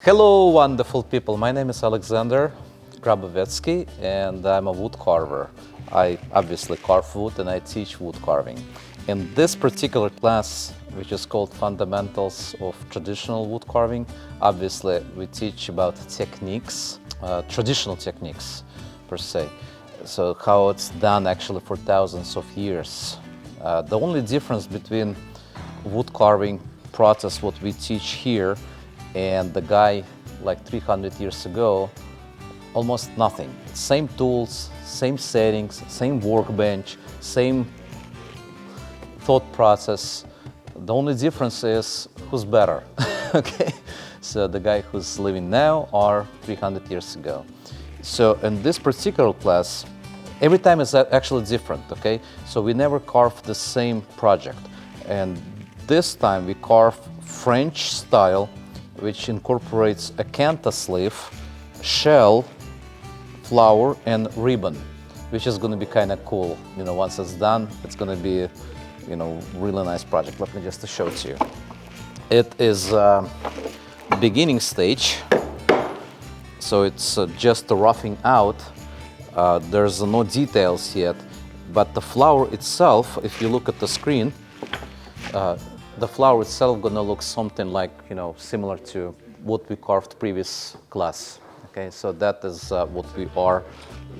Hello, wonderful people. My name is Alexander Grabovetskiy, and I'm a wood carver. I obviously carve wood and I teach wood carving. In this particular class, which is called Fundamentals of Traditional Wood Carving, obviously we teach about techniques, traditional techniques per se. So how it's done actually for thousands of years. The only difference between wood carving process, what we teach here, and the guy like 300 years ago, almost nothing. Same tools, same settings, same workbench, same thought process. The only difference is who's better, okay? So the guy who's living now or 300 years ago. So in this particular class, every time is actually different, okay? So we never carve the same project. And this time we carve French style, which incorporates a canthus-leaf, shell, flower, and ribbon, which is going to be kind of cool. You know, once it's done, it's going to be, you know, really nice project. Let me just show it to you. It is beginning stage, so it's just a roughing out. There's no details yet, but the flower itself, if you look at the screen, the flower itself gonna look something like, you know, similar to what we carved previous class. Okay, so that is what we are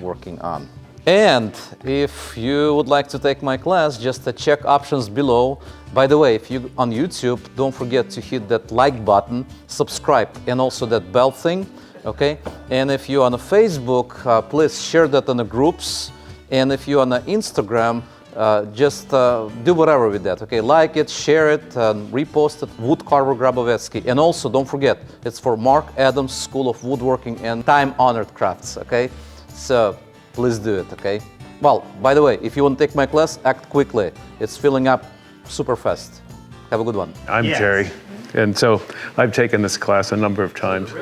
working on. And if you would like to take my class, just check options below. By the way, if you on YouTube, don't forget to hit that like button, subscribe, and also that bell thing. Okay, and if you're on a Facebook, please share that on the groups. And if you're on the Instagram, just do whatever with that, okay? Like it, share it, repost it, Wood Carver Grabovetskiy. And also, don't forget, it's for Marc Adams School of Woodworking and Time-Honored Crafts, okay? So, please do it, okay? Well, by the way, if you want to take my class, act quickly. It's filling up super fast. Have a good one. I'm Jerry, and so I've taken this class a number of times.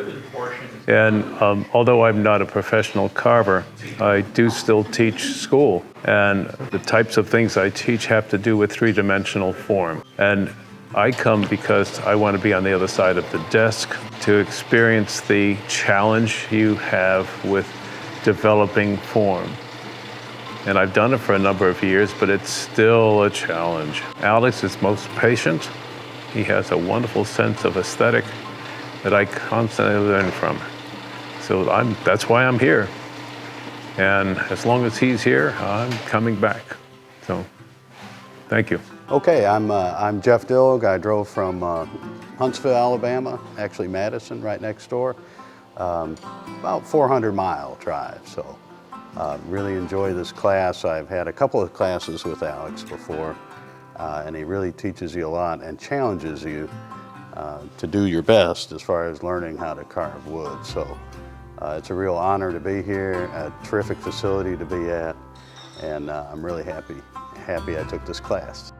And although I'm not a professional carver, I do still teach school. And the types of things I teach have to do with three-dimensional form. And I come because I want to be on the other side of the desk to experience the challenge you have with developing form. And I've done it for a number of years, but it's still a challenge. Alex is most patient. He has a wonderful sense of aesthetic that I constantly learn from. So that's why I'm here. And as long as he's here, I'm coming back. So, thank you. Okay, I'm Jeff Dilg. I drove from Huntsville, Alabama, actually Madison, right next door. About 400-mile drive, so really enjoy this class. I've had a couple of classes with Alex before, and he really teaches you a lot and challenges you to do your best as far as learning how to carve wood. So it's a real honor to be here, a terrific facility to be at, and I'm really happy I took this class.